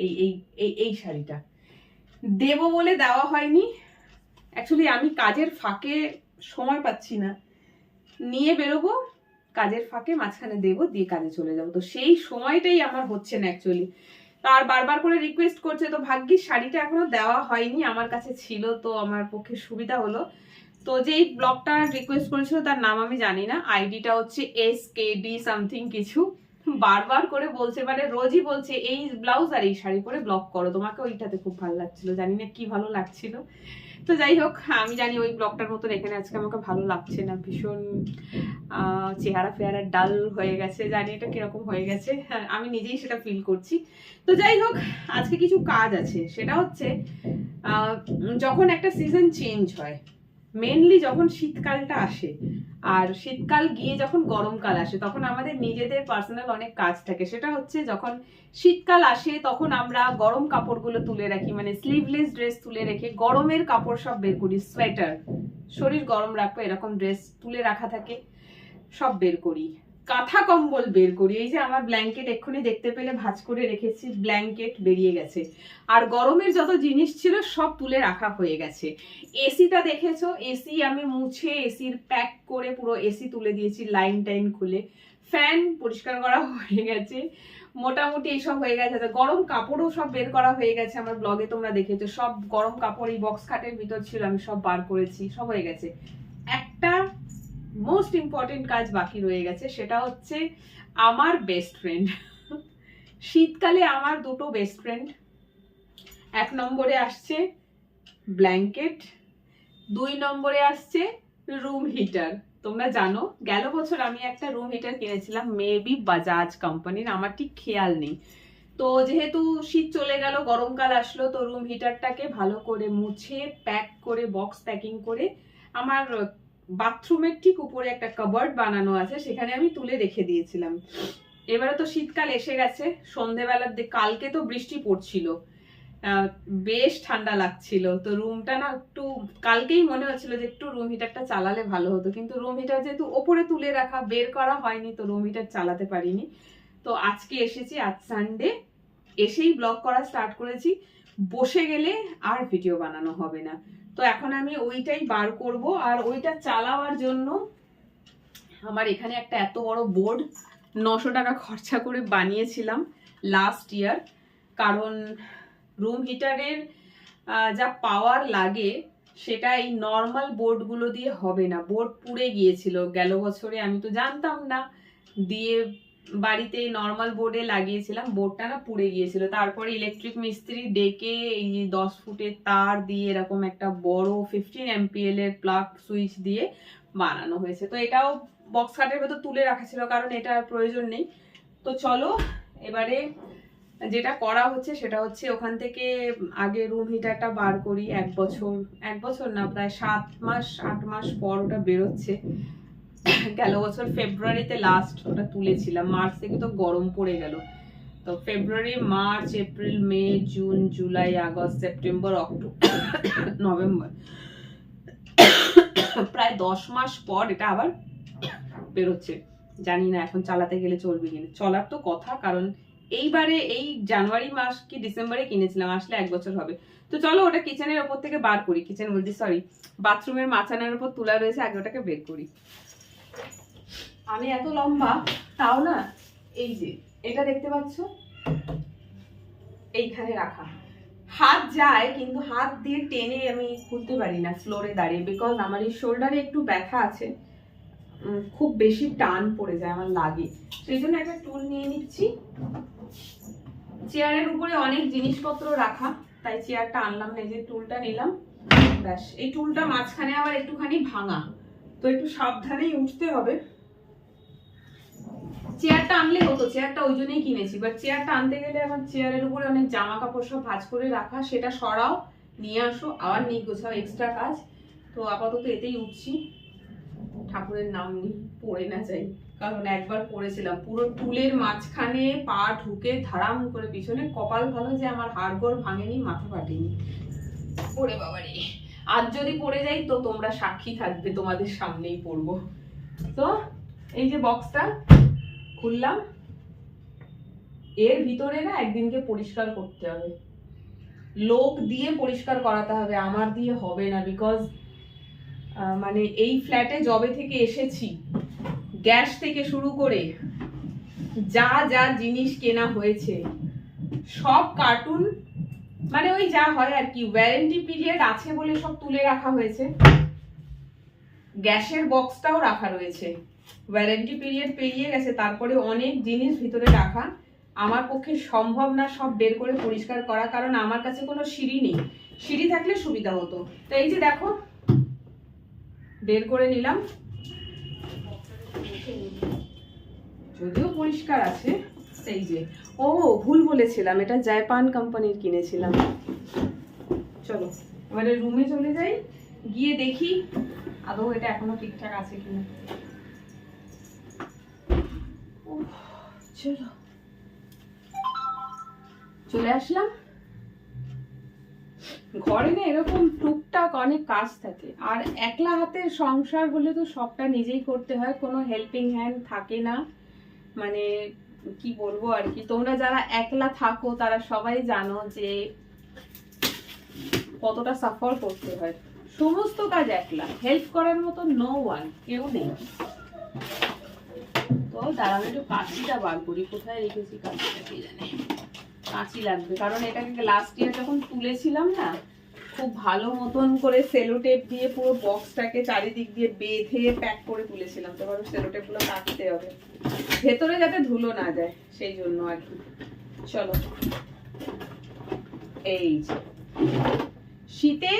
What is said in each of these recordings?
এই এই এই এই শাড়িটা দেবো বলে দেওয়া হয়নি। অ্যাকচুয়ালি আমি কাজের ফাঁকে সময় পাচ্ছি না, নিয়ে বেরোবো, কাজের ফাঁকে মাঝখানে দেবো, দিয়ে কাজে চলে যাবো, তো সেই সময়টাই আমার হচ্ছে না অ্যাকচুয়ালি। তার বারবার করে রিকোয়েস্ট করছে, তো ভাগ্যিস শাড়িটা এখনো দেওয়া হয়নি, আমার কাছে ছিল তো আমার পক্ষে সুবিধা হলো। তো যেই ব্লগটা রিকোয়েস্ট করেছিল তার নাম আমি জানি না, আইডিটা হচ্ছে SKD সামথিং কিছু, বারবার করে বলছে, মানে রোজই বলছে এই ব্লাউজ আর এই শাড়ি পরে ব্লগ করো, তোমাকে ওইটাতে খুব ভালো লাগছিল, জানি না কি ভালো লাগছিল। তো যাই হোক, আমি জানি ওই ব্লগটার মতন এখানে আজকে আমাকে ভালো লাগছে না, ভীষণ চেহারা ফেহারা ডাল হয়ে গেছে, জানি এটা কিরকম হয়ে গেছে, আমি নিজেই সেটা ফিল করছি। তো যাই হোক, আজকে কিছু কাজ আছে, সেটা হচ্ছে যখন একটা সিজন চেঞ্জ হয়, মেনলি যখন শীতকালটা আসে আর শীতকাল গিয়ে যখন গরমকাল আসে, তখন আমাদের নিজেদের পার্সোনাল অনেক কাজ থাকে। সেটা হচ্ছে যখন শীতকাল আসে তখন আমরা গরম কাপড়গুলো তুলে রাখি, মানে স্লিভলেস ড্রেস তুলে রেখে গরমের কাপড় সব বের করি, সোয়েটার, শরীর গরম রাখবো এরকম ড্রেস তুলে রাখা থাকে, সব বের করি, কাঁথা কম্বল বের করি। এই যে আমার ব্ল্যাঙ্কেট এক্ষুনি দেখতে পেলে ভাঁজ করে রেখেছি, ব্ল্যাঙ্কেট বেরিয়ে গেছে, আর গরমের যত জিনিস ছিল সব তুলে রাখা হয়ে গেছে। এসিটা দেখেছো, এসি আমি মুছে এসির প্যাক করে পুরো এসি তুলে দিয়েছি, লাইন টাইন খুলে, ফ্যান পরিষ্কার করা হয়ে গেছে, মোটামুটি এইসব হয়ে গেছে। গরম কাপড়ও সব বের করা হয়ে গেছে, আমার ব্লগে তোমরা দেখেছো, সব গরম কাপড় এই বক্স খাটের ভিতর ছিল, আমি সব বার করেছি, সব হয়ে গেছে। একটা মোস্ট ইম্পর্টেন্ট কাজ বাকি রয়ে গেছে, সেটা হচ্ছে আমার বেস্ট ফ্রেন্ড। শীতকালে আমার দুটো বেস্ট ফ্রেন্ড, 1 নম্বরে আসছে ব্ল্যাঙ্কেট, 2 নম্বরে আসছে রুম হিটার। তোমরা জানো গেল বছর আমি একটা রুম হিটার কিনেছিলাম, মেবি বাজাজ কোম্পানির, আমার ঠিক খেয়াল নেই। তো যেহেতু শীত চলে গেল, গরমকাল আসলো, তো রুম হিটারটাকে ভালো করে মুছে প্যাক করে বক্স প্যাকিং করে আমার বাথরুমের ঠিক উপরে একটা কাবার্ড বানানো আছে, সেখানে আমি তুলে রেখে দিয়েছিলাম। এবারে তো শীতকাল এসে গেছে, সন্ধ্যেবেলার দিকে কালকে তো বৃষ্টি পড়ছিল, বেশ ঠান্ডা লাগছিল, তো রুমটা না একটু, কালকেই মনে হচ্ছিল যে একটু রুম হিটারটা চালালে ভালো হতো, কিন্তু রুম হিটার যেহেতু ওপরে তুলে রাখা, বের করা হয়নি, তো রুম হিটার চালাতে পারিনি। তো আজকে এসেছি, আজ সানডে, এসেই ব্লগ করা স্টার্ট করেছি, বসে গেলে আর ভিডিও বানানো হবে না। তো এখন আমি ওইটাই বার করব, আর ওইটা চালাবার জন্য আমার এখানে একটা এত বড় বোর্ড 900 টাকা খরচা করে বানিয়েছিলাম লাস্ট ইয়ার, কারণ রুম হিটারের যা পাওয়ার লাগে সেটা এই নর্মাল বোর্ডগুলো দিয়ে হবে না, বোর্ড পুড়ে গিয়েছিল গেল বছরে, আমি তো জানতাম না, দিয়ে বাড়িতে নর্মাল বোর্ডে লাগিয়েছিলাম, বোর্ডটা না পুড়ে গিয়েছিল, তারপরে ইলেকট্রিক মিস্ত্রি ডেকে এই 10 ফুটের তার দিয়ে এরকম একটা বড় 15 MPL এর প্লাগ সুইচ দিয়ে বানানো হয়েছে। তো এটাও বক্স খাটের ভেতর তুলে রাখা ছিল, কারণ এটার প্রয়োজন নেই। তো চলো এবারে যেটা করা হচ্ছে সেটা হচ্ছে ওখান থেকে আগে রুম হিটারটা বার করি, 1 বছর না, প্রায় 7 মাস 8 মাস পর ওটা বেরোচ্ছে। গেল বছর ফেব্রুয়ারিতে লাস্ট ওটা তুলেছিলাম, মার্চ থেকে তো গরম পড়ে গেল, তো February, March, April, May, June, July, August, September, October, November, প্রায় 10 মাস পর এটা আবার বেরোচ্ছে। জানি না এখন চালাতে গেলে চলবে কিনা, চলার তো কথা, কারণ এইবারে এই জানুয়ারি মাস কি ডিসেম্বরে কিনেছিলাম, আসলে 1 বছর হবে। তো চলো ওটা কিচেনের ওপর থেকে বার করি, কিচেন বলছি সরি, বাথরুমের মাচানের উপর তোলা রয়েছে, আগে ওটাকে বের করি। আমি এত লম্বা তাও না, এই যে এটা দেখতে পাচ্ছ, এইখানে রাখা, হাত যায় কিন্তু হাত দিয়ে টেনে আমি খুলতে পারি না ফ্লোরে দাঁড়িয়ে, বিকজ আমার এই শোল্ডারে একটু ব্যথা আছে, খুব বেশি টান পড়ে যায়, আমার লাগে, সেই জন্য একটা টুল নিয়ে নিচ্ছি। চেয়ারের উপরে অনেক জিনিসপত্র রাখা, তাই চেয়ারটা আনলাম না, এই যে টুলটা নিলাম, ব্যাস। এই টুলটা মাঝখানে আবার একটুখানি ভাঙা, তো একটু সাবধানেই উঠতে হবে। চেয়ারটা আনলে হতো, চেয়ারটা ওই জন্যই কিনেছি, বাট চেয়ারটা আনতে গেলে আমার চেয়ারের উপরে অনেক জামা কাপড় সব ভাঁজ করে রাখা, সেটা সরাও, নিয়ে আসো, আবার নিয়ে গোছাও, এক্সট্রা কাজ। তো আপাতত এতেই উঠছি, ঠাকুরের নাম নিই, পড়ে না যাই, কারণ একবার পড়েছিলাম, পুরো টুলের মাঝখানে পা ঢুকে ধারাম করে পিছনে, কপাল ভালো যে আমার হাড়গোড় ভাঙেনি, মাথা ফাটেনি। ওরে বাবারে, আজ যদি পড়ে যাই তো তোমরা সাক্ষী থাকবে, তোমাদের সামনেই পড়বো। তো এই যে বক্সটা খুললাম, এর ভিতরে না একদিনকে পরিষ্কার করতে হবে, লোক দিয়ে পরিষ্কার করাতে হবে, আমার দিয়ে হবে না। বিকজ মানে এই ফ্ল্যাটে জবে থেকে এসেছি, গ্যাস থেকে শুরু করে যা যা জিনিস কেনা হয়েছে সব কার্টুন, মানে ওই যা হয় আর কি, ওয়ারেন্টি পিরিয়ড আছে বলে সব তুলে রাখা হয়েছে। গ্যাসের বক্সটাও রাখা রয়েছে, ওয়ারেন্টি পিরিয়ড পেরিয়ে গেছে, তারপরে অনেক জিনিস ভিতরে রাখা। আমার পক্ষে সম্ভব না সব বের করে পরিষ্কার করা, কারণ আমার কাছে কোনো সিঁড়ি নেই, সিঁড়ি থাকলে সুবিধা হতো। তো এই যে দেখো বের করে নিলাম, যদিও পরিষ্কার আছে। এই যে, ও ভুল বলেছিলাম, এটা জাপান কোম্পানির কিনেছিলাম। চলো এবারে রুমে চলে যাই, গিয়ে দেখি আদৌ এটা এখনো ঠিকঠাক আছে কিনা। চলো চলে আসলাম। ঘরে না এরকম টুকটাক অনেক কাজ থাকে, আর একলা হাতের সংসার হলে তো সবটা নিজেই করতে হয়, কোনো হেল্পিং হ্যান্ড থাকে না। মানে কি বলবো আর কি, তোমরা যারা একলা থাকো তারা সবাই জানো যে কতটা সাফার করতে হয়। সমস্ত কাজ একলা, হেল্প করার মতো নো ওয়ান, কেউ নেই। তো দাঁড়ানো একটু কাঁচিটা বার করি, কোথায় রেখেছি কাঁচিটা কে জানে। কাঁচি লাগবে, কারণ এটাকে লাস্ট ইয়ার যখন তুলেছিলাম না, খুব ভালো মতন করে সেলো টেপ দিয়ে পুরো বক্সটাকে চারিদিক দিয়ে বেঁধে প্যাক করে তুলেছিলাম। তো এবার সেলো টেপ গুলো কাটতে হবে, ভেতরে যাতে ধুলো না যায়, সেই জন্য আর কি। চলো, এই যে শীতে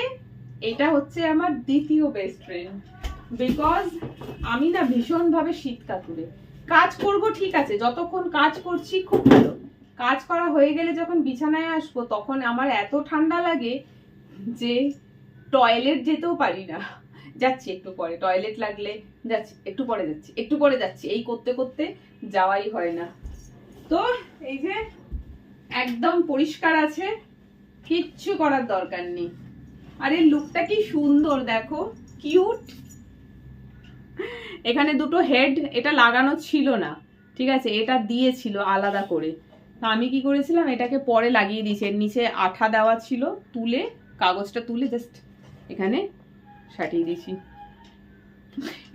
এটা হচ্ছে আমার দ্বিতীয় বেস্ট ফ্রেন্ড। বিকজ আমি না ভীষণ ভাবে শীত কাতুরে। কাজ করব ঠিক আছে, যতক্ষণ কাজ করছি খুব ভালো, কাজ করা হয়ে গেলে যখন বিছানায় আসবো তখন আমার এত ঠান্ডা লাগে যে টয়লেট যেতেও পারি না। যাচ্ছি একটু পরে, টয়লেট লাগলে যাচ্ছি, একটু পরে যাচ্ছি, একটু পরে যাচ্ছি, এই করতে করতে যাওয়াই হয় না। তো এই যে একদম পরিষ্কার আছে, কিচ্ছু করার দরকার নেই। আর এই লুকটা কি সুন্দর দেখো, কিউট। এখানে দুটো হেড, এটা লাগানো ছিল না, ঠিক আছে, এটা দিয়েছিল আলাদা করে। তো আমি কি করেছিলাম, এটাকে পরে লাগিয়ে দিয়েছি। এর নিচে আঠা দেওয়া ছিল, তুলে কাগজটা তুলে জাস্ট এখানে সাটিয়ে দিয়েছি।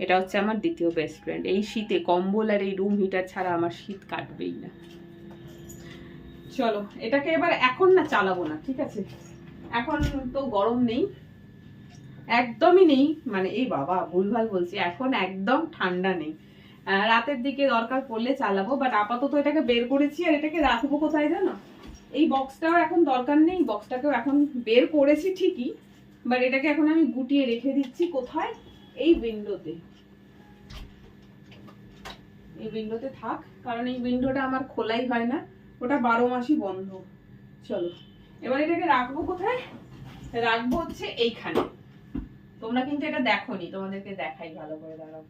এটা হচ্ছে আমার দ্বিতীয় বেস্ট ফ্রেন্ড। এই শীতে কম্বল আর এই রুম হিটার ছাড়া আমার শীত কাটবেই না। চলো এটাকে এবার এখন না চালাবো না, ঠিক আছে, এখন তো গরম নেই, একদমই নেই, মানে এই বাবা ভুলভাল বলছি, এখন একদম ঠান্ডা নেই। রাতের দিকে দরকার পড়লে চালাবো, বাট আপাতত এটাকে বের করেছি। আর এটাকে রাখবো কোথায় জানো, এই বক্সটাও এখন দরকার নেই, বক্সটাকেও এখন বের করেছি ঠিকই, বাট এটাকে এখন আমি গুটিয়ে রেখে দিচ্ছি কোথায়, এই উইন্ডোতে। এই উইন্ডোতে থাক, কারণ এই উইন্ডোটা আমার খোলাই হয় না, ওটা 12 মাসই বন্ধ। চলো এবার এটাকে রাখবো কোথায়, রাখবো হচ্ছে এইখানে। তোমরা কিন্তু এটা দেখোনি, তোমাদেরকে দেখাই ভালো করে, দাঁড়াও।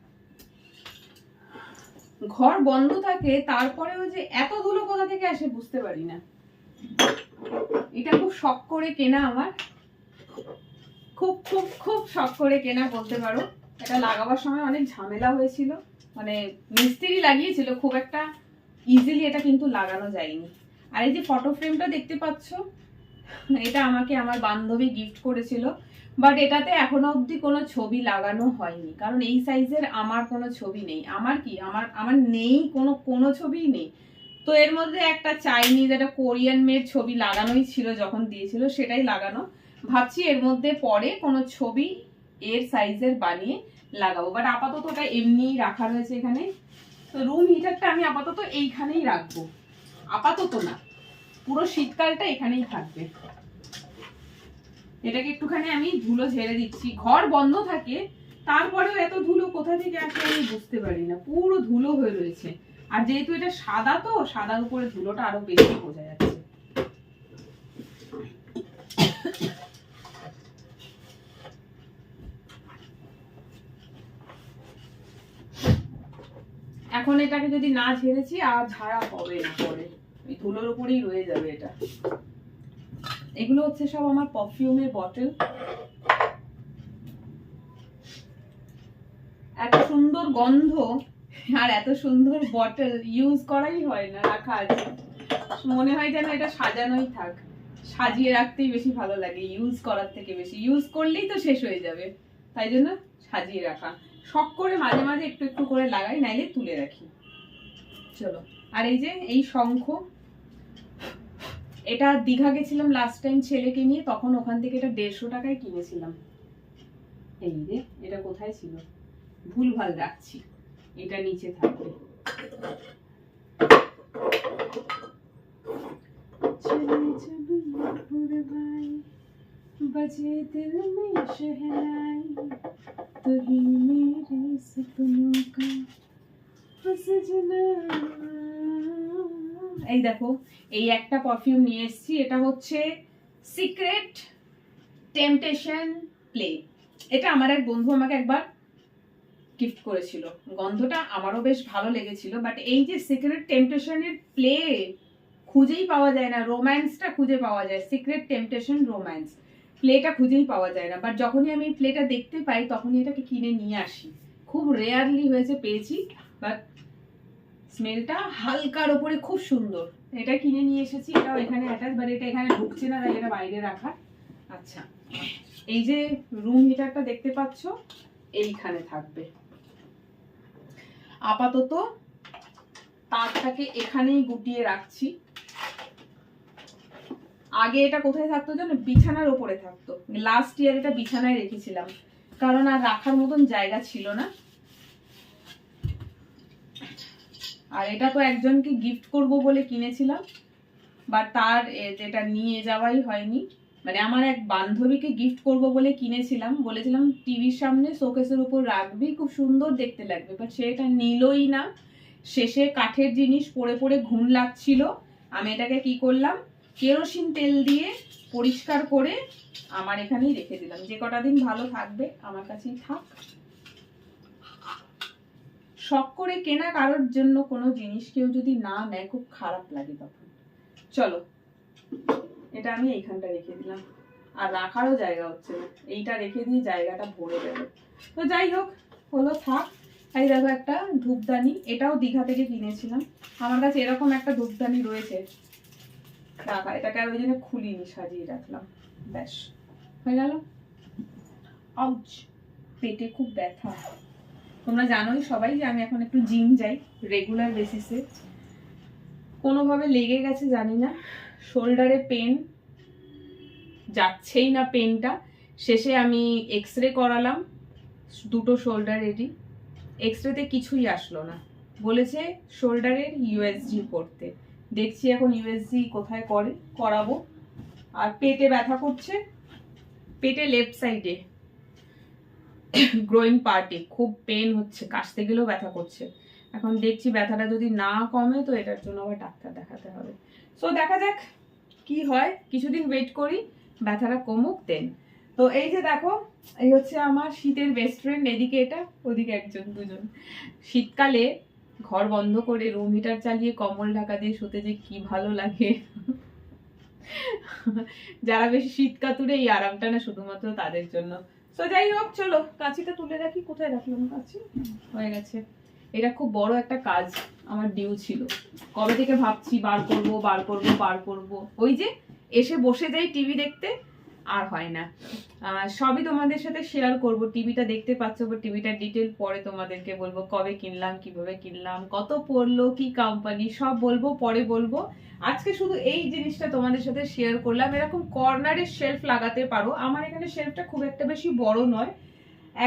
ঘর বন্ধ থাকে তারপরেও যে এত ধুলো কোথা থেকে আসে বুঝতে পারি না। এটা খুব শখ করে কেনা আমার, খুব খুব খুব শখ করে কেনা বলতে পারো। এটা লাগাবার সময় অনেক ঝামেলা হয়েছিল, মানে মিস্ত্রি লাগিয়েছিল, খুব একটা ইজিলি এটা কিন্তু লাগানো যায়নি। আর এই যে ফটো ফ্রেমটা দেখতে পাচ্ছ, এটা আমাকে আমার বান্ধবী গিফট করেছিল, বাট এটাতে এখনো অবধি কোনো ছবি লাগানো হয়নি, কারণ এই সাইজের আমার কোনো ছবি নেই। আমার কি আমার নেই, কোনো ছবি নেই। তো এর মধ্যে একটা চাইনিজ, একটা কোরিয়ান মেড ছবি লাগানোই ছিল যখন দিয়েছিল, সেটাই লাগানো। ভাবছি এর মধ্যে পরে কোনো ছবি এর সাইজের বানিয়ে লাগাবো, বাট আপাতত ওটা এমনিই রাখা রয়েছে এখানে। তো রুম হিটারটা আমি আপাতত এইখানেই রাখবো, আপাতত না, পুরো শীতকালটা এখানেই থাকবে। এটাকে একটুখানি আমি ধুলো ঝেড়ে দিচ্ছি। ঘর বন্ধ থাকে তারপরেও এত ধুলো কোথা থেকে আসে আমি বুঝতে পারি না, পুরো ধুলো হয়ে রয়েছে। আর যেহেতু এটা সাদা, তো সাদার উপরে ধুলোটা আরো বেশি বোঝা যাচ্ছে। এখন এটাকে যদি না ঝেড়েছি আর ঝাড়া হবে না, পরে এই ধুলোর উপরেই রয়ে যাবে এটা। এগুলো হচ্ছে সব আমার পারফিউমের বটল। এত সুন্দর গন্ধ আর এত সুন্দর বটল ইউজ করাই হয় না, রাখা আছে। মনে হয় যেন এটা সাজানোই থাক, সাজিয়ে রাখতেই বেশি ভালো লাগে ইউজ করার থেকে বেশি। ইউজ করলেই তো শেষ হয়ে যাবে, তাই জন্য সাজিয়ে রাখা। শখ করে মাঝে মাঝে একটু একটু করে লাগাই, নাইলে তুলে রাখি। চলো, আর এই যে এই শঙ্খ, এটা দীঘা গেছিলাম লাস্ট টাইম ছেলেকে নিয়ে, তখন ওখান থেকে এটা 150 টাকায় কিনেছিলাম। এই রে, এটা কোথায় ছিল, ভুলভাল রাখছি, এটা নিচে থাকবে। बजे दिल में शहनाई तो ही मेरे सपनों का सजना। এই দেখো, এই একটা পারফিউম নিয়ে এসেছি, এটা হচ্ছে সিক্রেট টেম্পটেশন প্লে। এটা আমার এক বন্ধু আমাকে একবার গিফট করেছিল, গন্ধটা আমারও বেশ ভালো লেগেছিল। বাট এই যে সিক্রেট টেম্পটেশনের প্লে খুঁজেই পাওয়া যায় না, রোম্যান্সটা খুঁজে পাওয়া যায়, সিক্রেট টেম্পটেশন রোম্যান্স প্লেটা খুঁজেই পাওয়া যায় না। বাট যখনই আমি প্লেটা দেখতে পাই তখনই এটাকে কিনে নিয়ে আসি। খুব রেয়ারলি হয়েছে পেয়েছি, বাট স্মেলটা হালকার ওপরে খুব সুন্দর। এটা কিনে নিয়ে এসেছি, এটাও এখানে অ্যাটাচ, বাট এটা এখানে ঢুকছে না, তাই এটা বাইরে রাখা। আচ্ছা, এই যে রুম হিটারটা দেখতে পাচ্ছ, এইখানে থাকবে। আপাতত তারটাকে এখানেই গুটিয়ে রাখছি। আগে এটা কোথায় থাকতো জানো, বিছানার ওপরে থাকতো। লাস্ট ইয়ার এটা বিছানায় রেখেছিলাম, কারণ আর রাখার মতন জায়গা ছিল না। আর এটা তো একজনকে গিফট করব বলে কিনেছিলাম, বাট তার যেটা নিয়ে যাওয়াই হয়নি। মানে আমার এক বান্ধবীকে গিফট করব বলে কিনেছিলাম, বলেছিলাম টিভির সামনে শোকেসের উপর রাখবি, খুব সুন্দর দেখতে লাগবে, বাট সে এটা নিলই না। শেষে কাঠের জিনিস পরে পরে ঘুণ লাগছিল। আমি এটাকে কি করলাম, কেরোসিন তেল দিয়ে পরিষ্কার করে আমার এখানেই রেখে দিলাম। যে কটা দিন ভালো থাকবে আমার কাছেই থাক। শখ করে কেনা কারোর জন্য কোনো জিনিস কেউ যদি না নেয় খুব খারাপ লাগে তখন। চলো, এটা আমি এইখানটা রেখে দিলাম, আর রাখারও জায়গা হচ্ছে না, এইটা রেখে দিয়ে জায়গাটা ভরে গেল। তো যাই হোক, হলো থাক। এই দেখো একটা ধূপদানি, এটাও দীঘা থেকে কিনেছিলাম। আমার কাছে এরকম একটা ধূপদানি রয়েছে রাখা, এটাকে আর ওই জন্য খুলিনি, সাজিয়ে রাখলাম, ব্যাস হয়ে গেল। আউচ, পেটে খুব ব্যথা। তোমরা জানোই সবাই যে আমি এখন একটু জিম যাই রেগুলার বেসিসে। কোনোভাবে লেগে গেছে জানি না, শোল্ডারে পেন যাচ্ছেই না পেনটা। শেষে আমি এক্সরে করালাম দুটো শোল্ডারেরই, এক্সরেতে কিছুই আসলো না, বলেছে শোল্ডারের ইউএসজি করতে। দেখছি এখন ইউএসজি কোথায় করাবো। আর পেটে ব্যথা করছে, পেটে লেফট সাইডে গ্রোয়িং পার্টে খুব পেন হচ্ছে, কাশতে গেলেও ব্যথা করছে। এখন দেখছি ব্যথাটা যদি না কমে তো এটার জন্য আবার ডাক্তার দেখাতে হবে। সো দেখা যাক কি হয়, কিছুদিন ওয়েট করি, ব্যথাটা কমুক দেন। তো এই যে দেখো, এই হচ্ছে আমার শীতের বেস্ট ফ্রেন্ড, এদিকে এটা ওদিকে একজন দুজন। শীতকালে ঘর বন্ধ করে রুম হিটার চালিয়ে কম্বল ঢাকা দিয়ে শুতে যে কি ভালো লাগে। যারা বেশি শীত কাতুরে এই আরামটা না শুধুমাত্র তাদের জন্য। তো যাই হোক, চলো কাঁচিটা তুলে রাখি। কোথায় রাখলাম কাঁচি, হয়ে গেছে। এটা খুব বড় একটা কাজ আমার ডিউ ছিল, কবে থেকে ভাবছি বার করব। ওই যে এসে বসে যাই টিভি দেখতে, আর হয় না। সবই তোমাদের সাথে শেয়ার করব। টিভিটা দেখতে পাচ্ছ, বা টিভিটার ডিটেল পরে তোমাদেরকে বলবো, কবে কিনলাম, কিভাবে কিনলাম, কত পড়লো, কি কোম্পানি, সব বলবো, পরে বলবো। আজকে শুধু এই জিনিসটা তোমাদের সাথে শেয়ার করলাম। এরকম কর্নারে শেলফ লাগাতে পারো। আমার এখানে শেলফটা খুব একটা বেশি বড় নয়,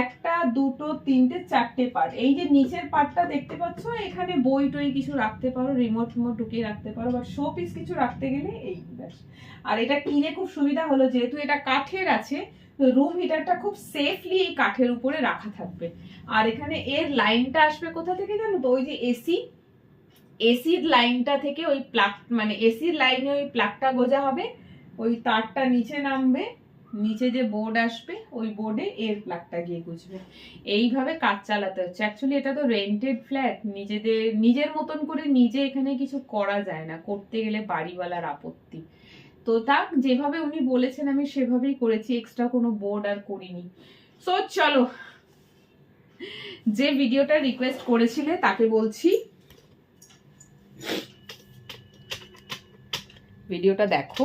একটা দুটো তিনটে চারটে পার্ট। এই যে নিচের পার্টটা দেখতে পাচ্ছ, এখানে বই টই কিছু রাখতে পারো, রিমোট ঢুকিয়ে রাখতে পারো, বাট শো পিস কিছু রাখতে গেলে এই ব্যাস। আর এটা কিনে খুব সুবিধা হলো, যেহেতু এটা কাঠের আছে, রুম হিটারটা খুব সেফলি এই কাঠের উপরে রাখা থাকবে। আর এখানে এর লাইনটা আসবে কোথা থেকে জানো তো, ওই যে এসির লাইনটা থেকে, ওই প্লাগ, মানে এসির লাইনে ওই প্লাগটা গোজা হবে, ওই তারটা নিচে নামবে, নিচে যে বোর্ড আসবে ওই বোর্ডে এর প্লাগটা গিয়ে গুজবে। এইভাবে কাজ চালাতে হচ্ছে। অ্যাকচুয়ালি এটা তো রেন্টেড ফ্ল্যাট, নিজের মতন করে নিজে এখানে কিছু করা যায় না, করতে গেলে বাড়িওয়ালার আপত্তি। তো তাক যেভাবে উনি বলেছেন আমি সেভাবেই করেছি, এক্সট্রা কোনো বোর্ড আর করিনি। সো চলো, যে ভিডিওটা রিকোয়েস্ট করেছিলে তাকে বলছি, ভিডিওটা দেখো।